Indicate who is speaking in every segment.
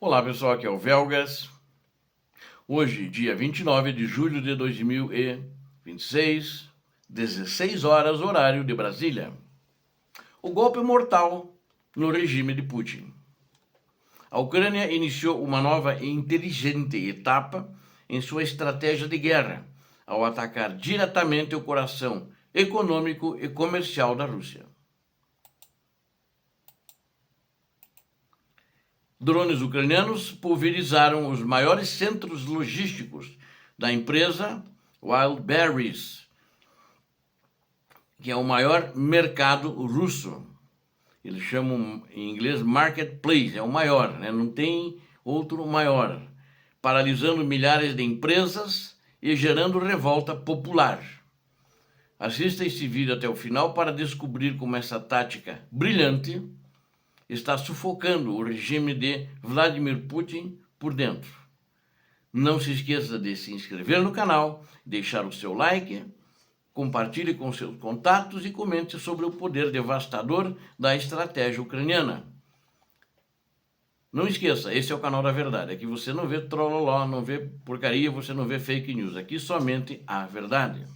Speaker 1: Olá pessoal, aqui é o Velgas. Hoje, dia 29 de julho de 2026, 16 horas, horário de Brasília. O golpe mortal no regime de Putin. A Ucrânia iniciou uma nova e inteligente etapa em sua estratégia de guerra, ao atacar diretamente o coração econômico e comercial da Rússia. Drones ucranianos pulverizaram os maiores centros logísticos da empresa Wildberries, que é o maior mercado russo. Eles chamam em inglês marketplace, é o maior, né? Não tem outro maior, paralisando milhares de empresas e gerando revolta popular. Assista esse vídeo até o final para descobrir como essa tática brilhante está sufocando o regime de Vladimir Putin por dentro. Não se esqueça de se inscrever no canal, deixar o seu like, compartilhe com seus contatos e comente sobre o poder devastador da estratégia ucraniana. Não esqueça, esse é o canal da verdade. Aqui você não vê trololó, não vê porcaria, você não vê fake news. Aqui somente a verdade.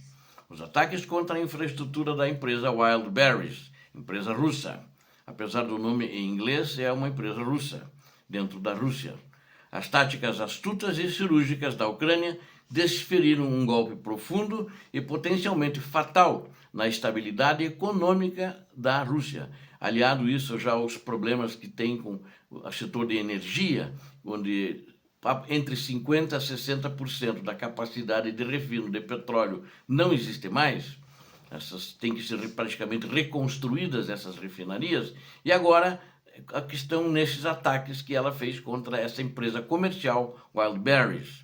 Speaker 1: Os ataques contra a infraestrutura da empresa Wildberries, empresa russa. Apesar do nome em inglês, é uma empresa russa, dentro da Rússia. As táticas astutas e cirúrgicas da Ucrânia desferiram um golpe profundo e potencialmente fatal na estabilidade econômica da Rússia. Aliado isso já aos problemas que tem com o setor de energia, onde entre 50% a 60% da capacidade de refino de petróleo não existe mais. Essas têm que ser praticamente reconstruídas, essas refinarias, e agora a questão nesses ataques que ela fez contra essa empresa comercial Wildberries.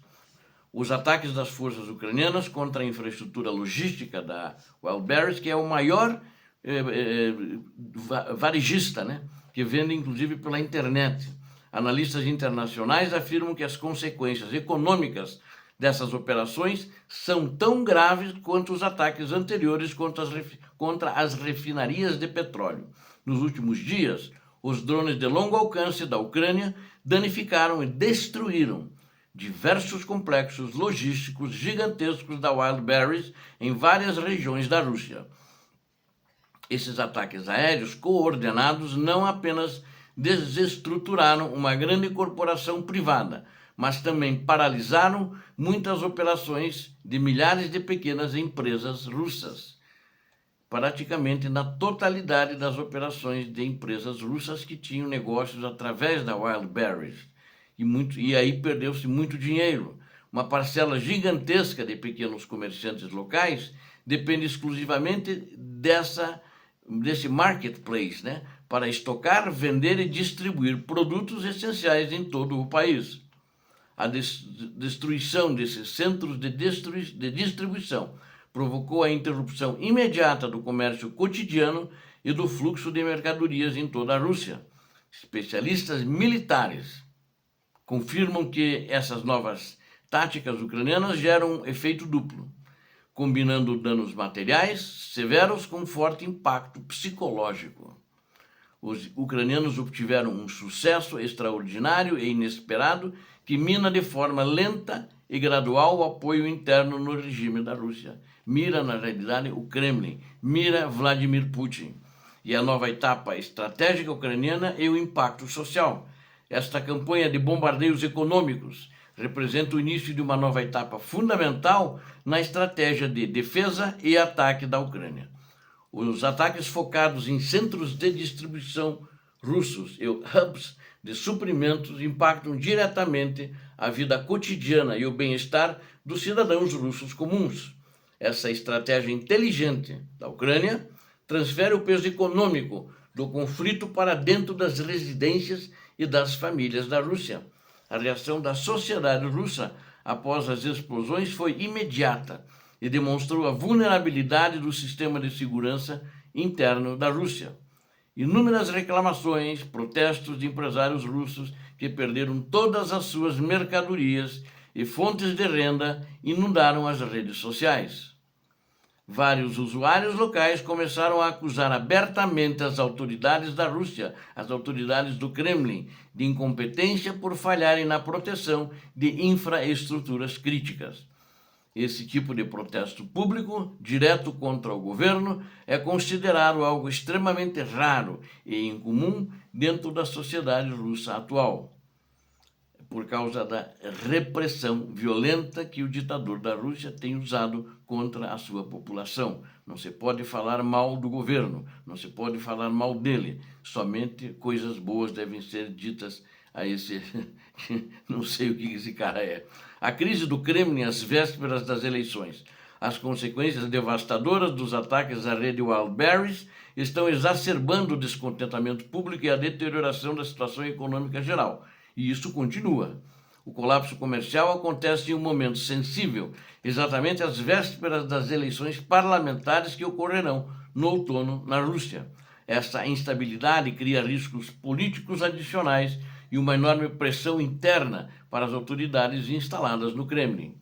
Speaker 1: Os ataques das forças ucranianas contra a infraestrutura logística da Wildberries, que é o maior varejista, né, que vende inclusive pela internet. Analistas internacionais afirmam que as consequências econômicas dessas operações são tão graves quanto os ataques anteriores contra as refinarias de petróleo. Nos últimos dias, os drones de longo alcance da Ucrânia danificaram e destruíram diversos complexos logísticos gigantescos da Wildberries em várias regiões da Rússia. Esses ataques aéreos coordenados não apenas desestruturaram uma grande corporação privada, mas também paralisaram muitas operações de milhares de pequenas empresas russas. Praticamente na totalidade das operações de empresas russas que tinham negócios através da Wildberries. E aí perdeu-se muito dinheiro. Uma parcela gigantesca de pequenos comerciantes locais depende exclusivamente desse marketplace, né, para estocar, vender e distribuir produtos essenciais em todo o país. A destruição desses centros de distribuição provocou a interrupção imediata do comércio cotidiano e do fluxo de mercadorias em toda a Rússia. Especialistas militares confirmam que essas novas táticas ucranianas geram um efeito duplo, combinando danos materiais severos com forte impacto psicológico. Os ucranianos obtiveram um sucesso extraordinário e inesperado que mina de forma lenta e gradual o apoio interno no regime da Rússia. Mira, na realidade, o Kremlin, mira Vladimir Putin. E a nova etapa estratégica ucraniana é o impacto social. Esta campanha de bombardeios econômicos representa o início de uma nova etapa fundamental na estratégia de defesa e ataque da Ucrânia. Os ataques focados em centros de distribuição russos e hubs de suprimentos impactam diretamente a vida cotidiana e o bem-estar dos cidadãos russos comuns. Essa estratégia inteligente da Ucrânia transfere o peso econômico do conflito para dentro das residências e das famílias da Rússia. A reação da sociedade russa após as explosões foi imediata e demonstrou a vulnerabilidade do sistema de segurança interno da Rússia. Inúmeras reclamações, protestos de empresários russos que perderam todas as suas mercadorias e fontes de renda inundaram as redes sociais. Vários usuários locais começaram a acusar abertamente as autoridades da Rússia, as autoridades do Kremlin, de incompetência por falharem na proteção de infraestruturas críticas. Esse tipo de protesto público, direto contra o governo, é considerado algo extremamente raro e incomum dentro da sociedade russa atual, por causa da repressão violenta que o ditador da Rússia tem usado contra a sua população. Não se pode falar mal do governo, não se pode falar mal dele, somente coisas boas devem ser ditas a esse... não sei o que esse cara é. A crise do Kremlin às vésperas das eleições. As consequências devastadoras dos ataques à rede Wildberries estão exacerbando o descontentamento público e a deterioração da situação econômica geral. E isso continua. O colapso comercial acontece em um momento sensível, exatamente às vésperas das eleições parlamentares que ocorrerão no outono na Rússia. Essa instabilidade cria riscos políticos adicionais e uma enorme pressão interna para as autoridades instaladas no Kremlin.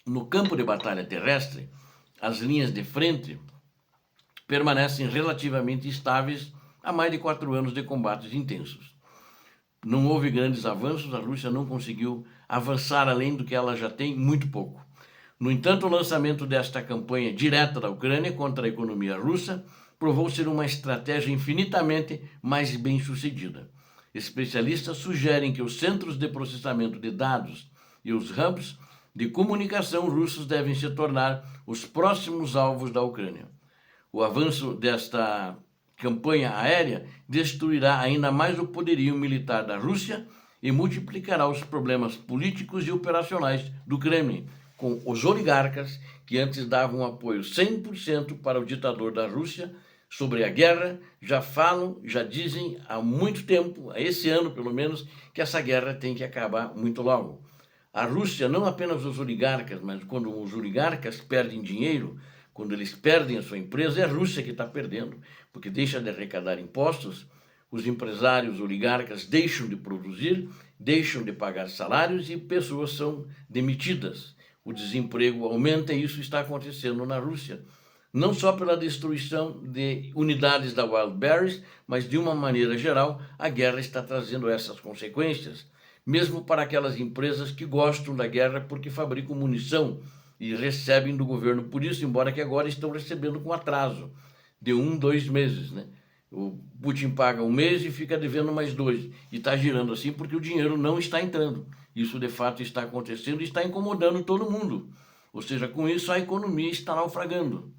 Speaker 1: No campo de batalha terrestre, as linhas de frente permanecem relativamente estáveis há mais de 4 anos de combates intensos. Não houve grandes avanços, a Rússia não conseguiu avançar além do que ela já tem, muito pouco. No entanto, o lançamento desta campanha direta da Ucrânia contra a economia russa provou ser uma estratégia infinitamente mais bem-sucedida. Especialistas sugerem que os centros de processamento de dados e os hubs de comunicação russos devem se tornar os próximos alvos da Ucrânia. O avanço desta campanha aérea destruirá ainda mais o poderio militar da Rússia e multiplicará os problemas políticos e operacionais do Kremlin, com os oligarcas que antes davam apoio 100% para o ditador da Rússia sobre a guerra, já falam, já dizem há muito tempo, esse ano pelo menos, que essa guerra tem que acabar muito logo. A Rússia, não apenas os oligarcas, mas quando os oligarcas perdem dinheiro, quando eles perdem a sua empresa, é a Rússia que está perdendo, porque deixa de arrecadar impostos, os empresários oligarcas deixam de produzir, deixam de pagar salários e pessoas são demitidas. O desemprego aumenta e isso está acontecendo na Rússia. Não só pela destruição de unidades da Wildberries, mas de uma maneira geral, a guerra está trazendo essas consequências, mesmo para aquelas empresas que gostam da guerra porque fabricam munição e recebem do governo por isso, embora que agora estão recebendo com atraso de 1, 2 meses, né? O Putin paga 1 mês e fica devendo mais 2, e está girando assim porque o dinheiro não está entrando. Isso de fato está acontecendo e está incomodando todo mundo. Ou seja, com isso a economia está naufragando.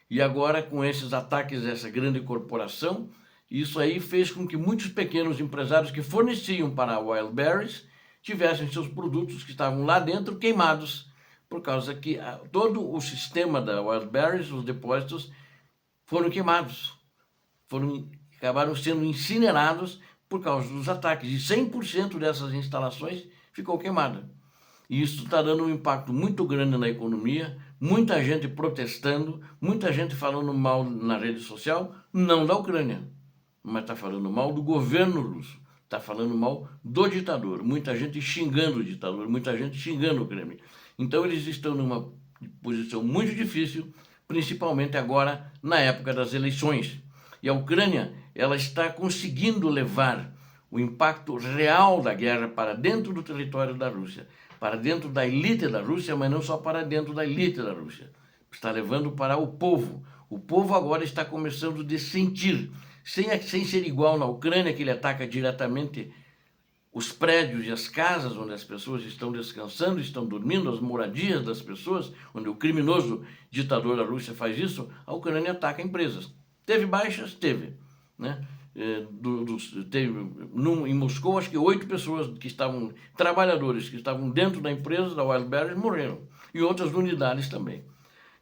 Speaker 1: E agora, com esses ataques dessa grande corporação, isso aí fez com que muitos pequenos empresários que forneciam para a Wildberries tivessem seus produtos que estavam lá dentro queimados, por causa que todo o sistema da Wildberries, os depósitos, foram queimados, acabaram sendo incinerados por causa dos ataques. E 100% dessas instalações ficou queimada. E isso está dando um impacto muito grande na economia, muita gente protestando, muita gente falando mal na rede social, não da Ucrânia, mas está falando mal do governo russo, está falando mal do ditador, muita gente xingando o ditador, muita gente xingando o Kremlin. Então eles estão numa posição muito difícil, principalmente agora na época das eleições. E a Ucrânia, ela está conseguindo levar o impacto real da guerra para dentro do território da Rússia, para dentro da elite da Rússia, mas não só para dentro da elite da Rússia. Está levando para o povo. O povo agora está começando a sentir, sem ser igual na Ucrânia, que ele ataca diretamente os prédios e as casas onde as pessoas estão descansando, estão dormindo, as moradias das pessoas, onde o criminoso ditador da Rússia faz isso, a Ucrânia ataca empresas. Teve baixas? Teve, né? Em Moscou, acho que 8 pessoas que estavam, trabalhadores que estavam dentro da empresa da Wildberries morreram, e outras unidades também.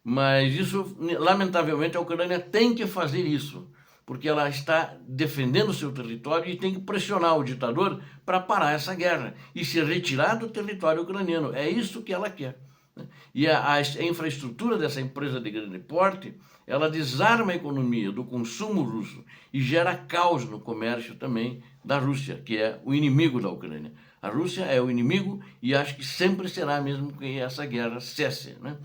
Speaker 1: Mas isso, lamentavelmente, a Ucrânia tem que fazer isso, porque ela está defendendo o seu território e tem que pressionar o ditador para parar essa guerra e se retirar do território ucraniano. É isso que ela quer. E a infraestrutura dessa empresa de grande porte, ela desarma a economia do consumo russo e gera caos no comércio também da Rússia, que é o inimigo da Ucrânia. A Rússia é o inimigo e acho que sempre será mesmo que essa guerra cesse, né?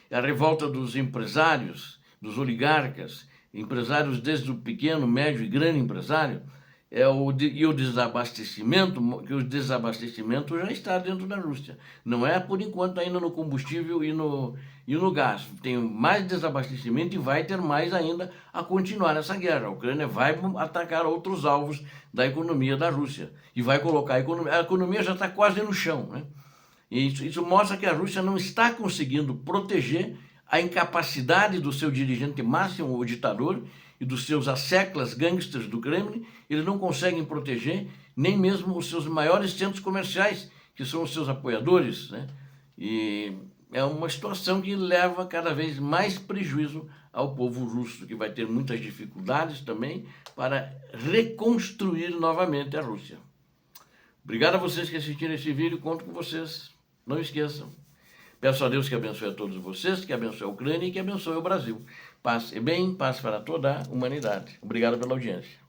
Speaker 1: A revolta dos empresários, dos oligarcas, empresários desde o pequeno, médio e grande empresário, e o desabastecimento, que o desabastecimento já está dentro da Rússia. Não é, por enquanto, ainda no combustível e no gás. Tem mais desabastecimento e vai ter mais ainda a continuar essa guerra. A Ucrânia vai atacar outros alvos da economia da Rússia e vai colocar a economia já está quase no chão, né? E isso mostra que a Rússia não está conseguindo proteger a incapacidade do seu dirigente máximo, o ditador, e dos seus asseclas gangsters do Kremlin. Eles não conseguem proteger nem mesmo os seus maiores centros comerciais, que são os seus apoiadores, né? E é uma situação que leva cada vez mais prejuízo ao povo russo, que vai ter muitas dificuldades também para reconstruir novamente a Rússia. Obrigado a vocês que assistiram esse vídeo, conto com vocês. Não esqueçam. Peço a Deus que abençoe a todos vocês, que abençoe a Ucrânia e que abençoe o Brasil. Paz e bem, paz para toda a humanidade. Obrigado pela audiência.